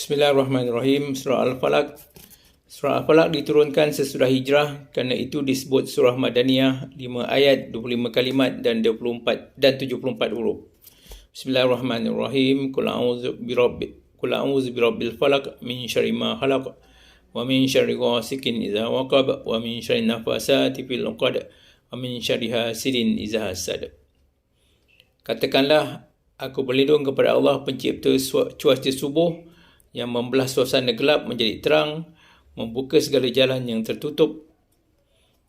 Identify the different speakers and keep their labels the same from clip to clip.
Speaker 1: Bismillahirrahmanirrahim. Surah Al-Falaq. Surah Al-Falaq diturunkan sesudah hijrah, kerana itu disebut surah Madaniyah, 5 ayat, 25 kalimat dan 74 huruf. Bismillahirrahmanirrahim. Qul a'udzu birabbil falaq min syarri ma khalaq wa min syarri ghasikin idza waqab wa min syarri nafasati fil 'uqad wa min syarri hasidin idza hasad. Katakanlah, aku berlindung kepada Allah, pencipta cuaca subuh, yang membelah suasana gelap menjadi terang, membuka segala jalan yang tertutup,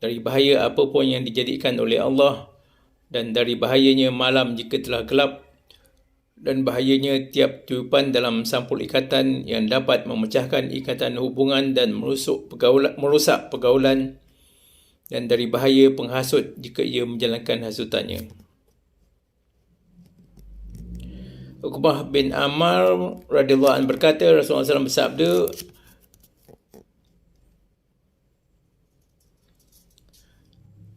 Speaker 1: dari bahaya apapun yang dijadikan oleh Allah, dan dari bahayanya malam jika telah gelap, dan bahayanya tiap tiupan dalam sampul ikatan yang dapat memecahkan ikatan hubungan dan merusak pergaulan, dan dari bahaya penghasut jika ia menjalankan hasutannya. Uqbah bin Ammar radhiyallahu anhu berkata, Rasulullah SAW bersabda,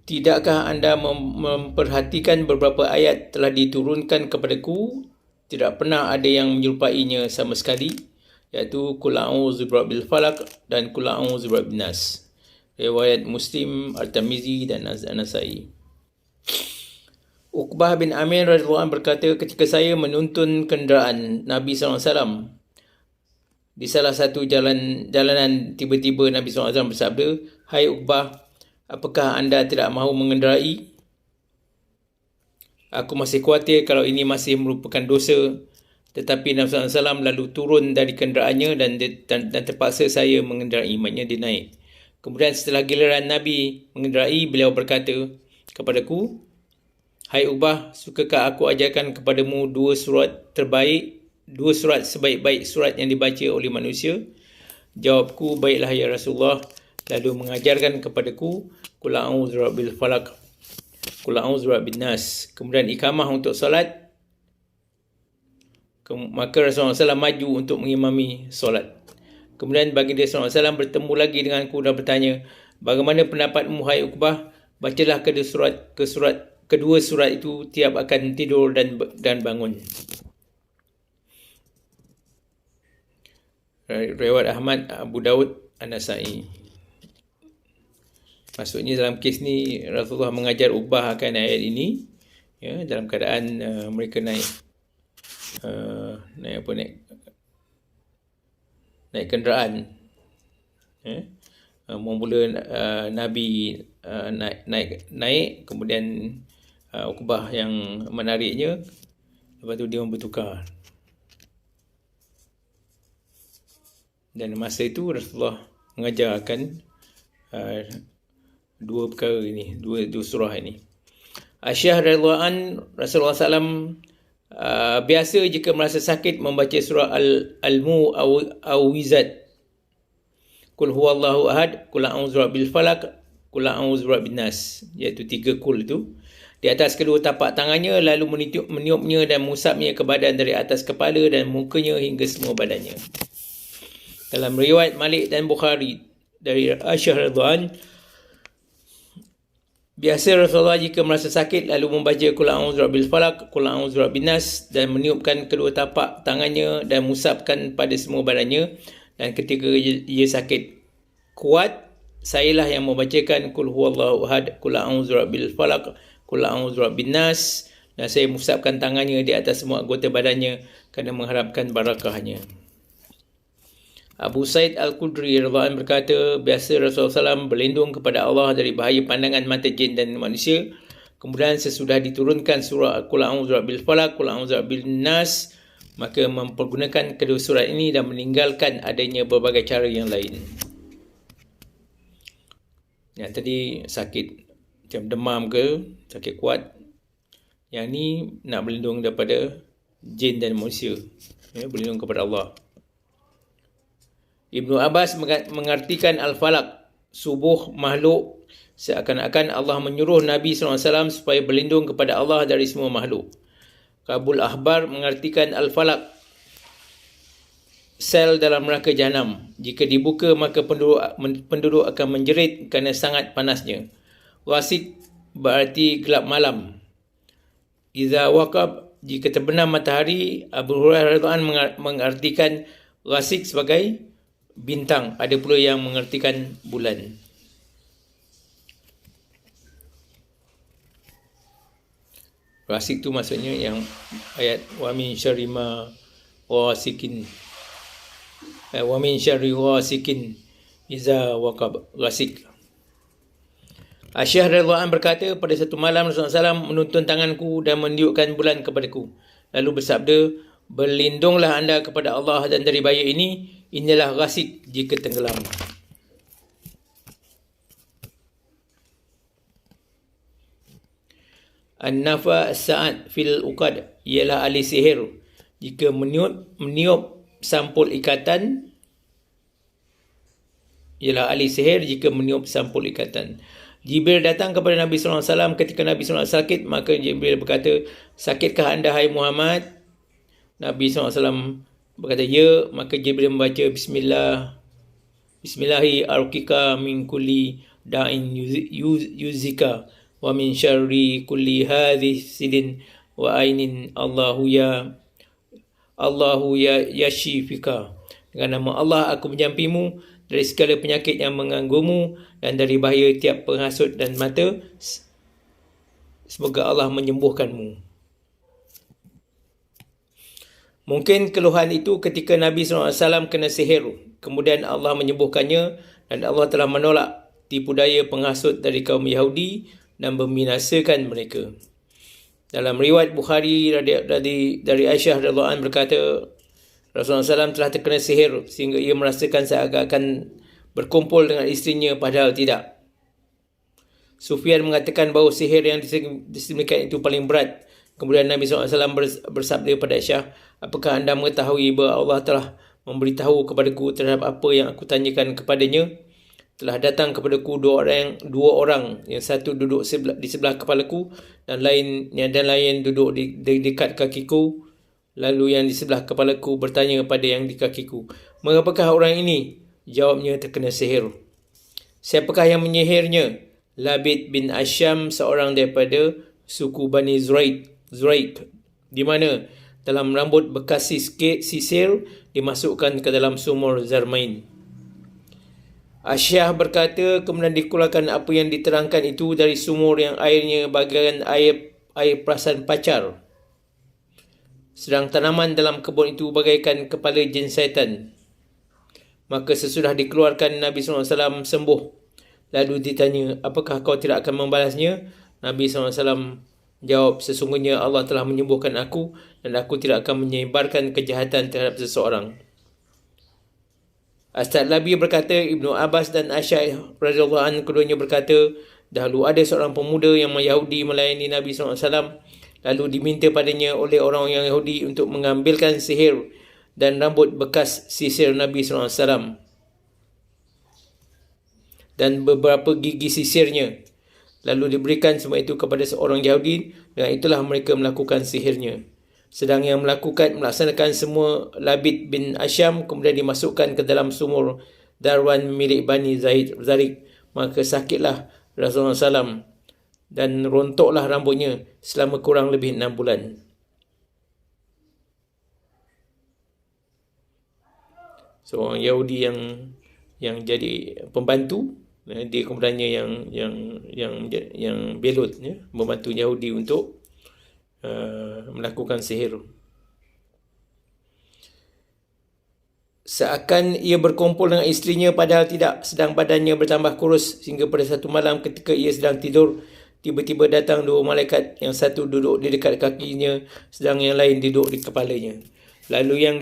Speaker 1: tidakkah anda memperhatikan beberapa ayat telah diturunkan kepadaku, tidak pernah ada yang menyerupainya sama sekali, iaitu Qul a'udzu birabbil falaq dan Qul a'udzu birabbin nas. Riwayat Muslim, At-Tirmizi dan An-Nasa'i. Uqbah bin Amir radhiyallahu anhu berkata, ketika saya menuntun kenderaan Nabi SAW di salah satu jalanan, tiba-tiba Nabi SAW bersabda, "Hai Uqbah, apakah anda tidak mahu mengendarai? Aku masih khawatir kalau ini masih merupakan dosa." Tetapi Nabi SAW lalu turun dari kenderaannya dan terpaksa saya mengendarai, maknanya dia naik. Kemudian setelah giliran Nabi mengendarai, beliau berkata kepadaku, "Hai Uqbah, sukakah aku ajarkan kepadamu dua surat sebaik-baik surat yang dibaca oleh manusia?" Jawabku, "Baiklah ya Rasulullah." Lalu mengajarkan kepadaku Qul a'udzu birabbil falaq, Qul a'udzu birabbin nas. Kemudian iqamah untuk solat. Maka Rasulullah SAW maju untuk mengimami solat. Kemudian baginda SAW bertemu lagi denganku dan bertanya, "Bagaimana pendapatmu hai Uqbah? Bacalah kedua surat itu tiap akan tidur dan bangun." Riwayat Ahmad, Abu Daud, An-Nasa'i. Maksudnya dalam kes ni Rasulullah mengajar Uqbah akan ayat ini, ya, dalam keadaan mereka naik kenderaan, ya. Mula Nabi naik, kemudian Uqbah yang menariknya, lepas tu dia bertukar. Dan masa itu Rasulullah mengajarkan dua perkara ini, dua surah ini. Aisyah radhiyallahu anha, Rasulullah SAW biasa jika merasa sakit membaca surah Al-Mu'awwizat, Qul huwallahu ahad, Qul a'udzu birabbil falaq, Qul a'udzu birabbin nas, iaitu 3 kul itu, di atas kedua tapak tangannya, lalu meniupnya dan mengusapnya ke badan dari atas kepala dan mukanya hingga semua badannya. Dalam riwayat Malik dan Bukhari dari Aisyah radhiyallahu anha, biasa Rasulullah jika merasa sakit lalu membaca Qul a'udzu birabbil falaq, Qul a'udzu birabbin nas, dan meniupkan kedua tapak tangannya dan mengusapkan pada semua badannya. Dan ketika ia sakit kuat, sayalah yang membacakan Qul huwallahu ahad, Qul a'udzu birabbil falaq, Qul a'udzu birabbin nas, dan saya mengusapkan tangannya di atas semua anggota badannya kerana mengharapkan barakahnya. Abu Sa'id Al-Khudri radhiyallahu anhu berkata, biasa Rasulullah SAW berlindung kepada Allah dari bahaya pandangan mata jin dan manusia. Kemudian sesudah diturunkan surah Qul a'udzu birabbil falaq, Qul a'udzu birabbin nas, maka mempergunakan kedua surat ini dan meninggalkan adanya berbagai cara yang lain. Yang tadi sakit macam demam ke, sakit kuat. Yang ni nak berlindung daripada jin dan manusia, ya, berlindung kepada Allah. Ibnu Abbas mengartikan Al-Falaq, subuh makhluk, seakan-akan Allah menyuruh Nabi SAW supaya berlindung kepada Allah dari semua makhluk. Kabul Ahbar mengartikan Al-Falaq, sel dalam neraka Jahanam. Jika dibuka, maka penduduk akan menjerit kerana sangat panasnya. Wasik berarti gelap malam. Iza waqab, jika terbenam matahari. Abu Hurairah radhiyallahu anhu mengartikan Rasik sebagai bintang. Ada pula yang mengertikan bulan. Rasik tu maksudnya yang ayat wa min syarri ma ghasikin wa min syarri ghasikin iza waqab. Rasik. Aisyah radhiyallahu anha berkata, pada satu malam Rasulullah SAW menuntun tanganku dan meniupkan bulan kepadaku. Lalu bersabda, berlindunglah anda kepada Allah dan dari bahaya ini, inilah rasik jika tenggelam. An-nafa sa'ad fil uqad ialah ahli sihir. Jika meniup sampul ikatan, ialah ahli sihir jika meniup sampul ikatan. Jibril datang kepada Nabi SAW ketika Nabi SAW sakit, maka Jibril berkata, sakitkah anda hai Muhammad? Nabi SAW berkata, ya. Maka Jibril membaca Bismillahi arqika min kulli da'in yuzika wa min syarri kulli hadhisidin wa ainin Allahu ya yashifika. Dengan nama Allah aku menjampimu dari segala penyakit yang mengganggumu dan dari bahaya tiap penghasut dan mata. Semoga Allah menyembuhkanmu. Mungkin keluhan itu ketika Nabi SAW kena sihir, kemudian Allah menyembuhkannya dan Allah telah menolak tipu daya penghasut dari kaum Yahudi dan membinasakan mereka. Dalam riwayat Bukhari dari Aisyah radhiyallahu anha berkata, Rasulullah SAW telah terkena sihir sehingga ia merasakan seakan-akan berkumpul dengan isterinya, padahal tidak. Sufyan mengatakan bahawa sihir yang disembunyikan itu paling berat. Kemudian Nabi SAW bersabda kepada Aisyah, apakah anda mengetahui bahawa Allah telah memberitahu kepadaku terhadap apa yang aku tanyakan kepadanya? Telah datang kepadaku dua orang, yang satu duduk di sebelah kepalaku dan lain duduk di dekat kakiku. Lalu yang di sebelah kepalaku bertanya kepada yang di kakiku, mengapakah orang ini? Jawabnya, terkena sihir. Siapakah yang menyihirnya? Labid bin Asyam, seorang daripada suku Bani Zuraik, di mana dalam rambut bekas sisir dimasukkan ke dalam sumur Zarmain. Aisyah berkata, kemudian dikeluarkan apa yang diterangkan itu dari sumur yang airnya bagaikan air perasan pacar. Sedang tanaman dalam kebun itu bagaikan kepala jin syaitan. Maka sesudah dikeluarkan, Nabi SAW sembuh. Lalu ditanya, apakah kau tidak akan membalasnya? Nabi SAW jawab, sesungguhnya Allah telah menyembuhkan aku dan aku tidak akan menyebarkan kejahatan terhadap seseorang. As-Sa'labi berkata, Ibnu Abbas dan Aisyah radhiyallahu anhu keduanya berkata, dahulu ada seorang pemuda yang Yahudi melayani Nabi SAW. Lalu diminta padanya oleh orang yang Yahudi untuk mengambilkan sihir dan rambut bekas sisir Nabi SAW dan beberapa gigi sisirnya. Lalu diberikan semua itu kepada seorang Yahudi, dan itulah mereka melakukan sihirnya. Sedang yang melaksanakan semua Labid bin Asyam, kemudian dimasukkan ke dalam sumur Darwan milik Bani Zarik. Maka sakitlah Rasulullah SAW dan rontoklah rambutnya selama kurang lebih 6 bulan. Seorang Yahudi yang jadi pembantu, dia kemudiannya yang belut, membantu Yahudi untuk melakukan sihir. Seakan ia berkumpul dengan isterinya, padahal tidak, sedang badannya bertambah kurus sehingga pada satu malam ketika ia sedang tidur, tiba-tiba datang dua malaikat, yang satu duduk di dekat kakinya sedang yang lain duduk di kepalanya. Lalu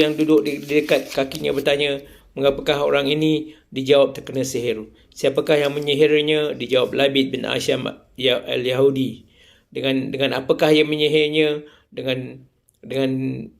Speaker 1: yang duduk di dekat kakinya bertanya, mengapakah orang ini? Dijawab, terkena sihir. Siapakah yang menyihirnya? Dijawab, Labid bin Asyam al-Yahudi. Dengan apakah yang menyihirnya? Dengan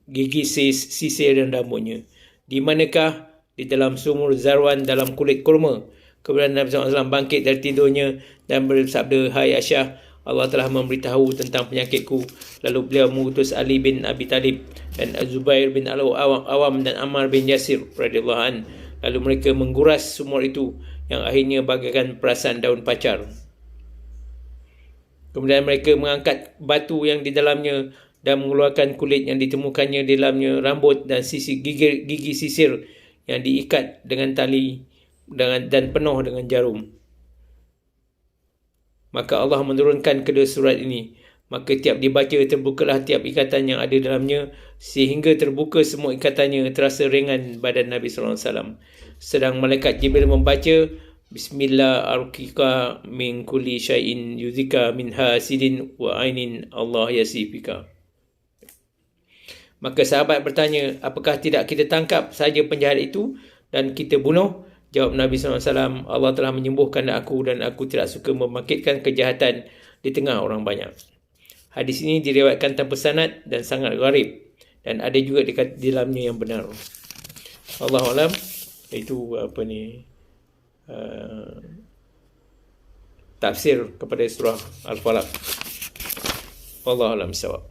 Speaker 1: gigi sisir dan rambutnya. Di manakah? Di dalam sumur Zarwan dalam kulit kurma. Kemudian Nabi SAW bangkit dari tidurnya dan bersabda, hai Aisyah, Allah telah memberitahu tentang penyakitku. Lalu beliau mengutus Ali bin Abi Talib dan Zubair bin Al-Awam dan Ammar bin Yasir radhiyallahu anhu. Lalu mereka mengguras sumur itu yang akhirnya bagaikan perasan daun pacar. Kemudian mereka mengangkat batu yang di dalamnya dan mengeluarkan kulit yang ditemukannya di dalamnya, rambut dan sisi gigi sisir yang diikat dengan tali dan penuh dengan jarum. Maka Allah menurunkan kedua surat ini. Maka tiap dibaca, terbukalah tiap ikatan yang ada dalamnya, sehingga terbuka semua ikatannya, terasa ringan badan Nabi SAW. Sedang malaikat Jibril membaca, Bismillah arqika min kulli syai'in yuzika min hasidin wa ainin Allah yasifika. Maka sahabat bertanya, apakah tidak kita tangkap saja penjahat itu dan kita bunuh? Jawab Nabi SAW, Allah telah menyembuhkan aku dan aku tidak suka membangkitkan kejahatan di tengah orang banyak. Hadis ini diriwayatkan tanpa sanad dan sangat gharib, dan ada juga di dalamnya yang benar. Allahu a'lam. Itu tafsir kepada surah Al-Falaq. Wallahu a'lam bissawab.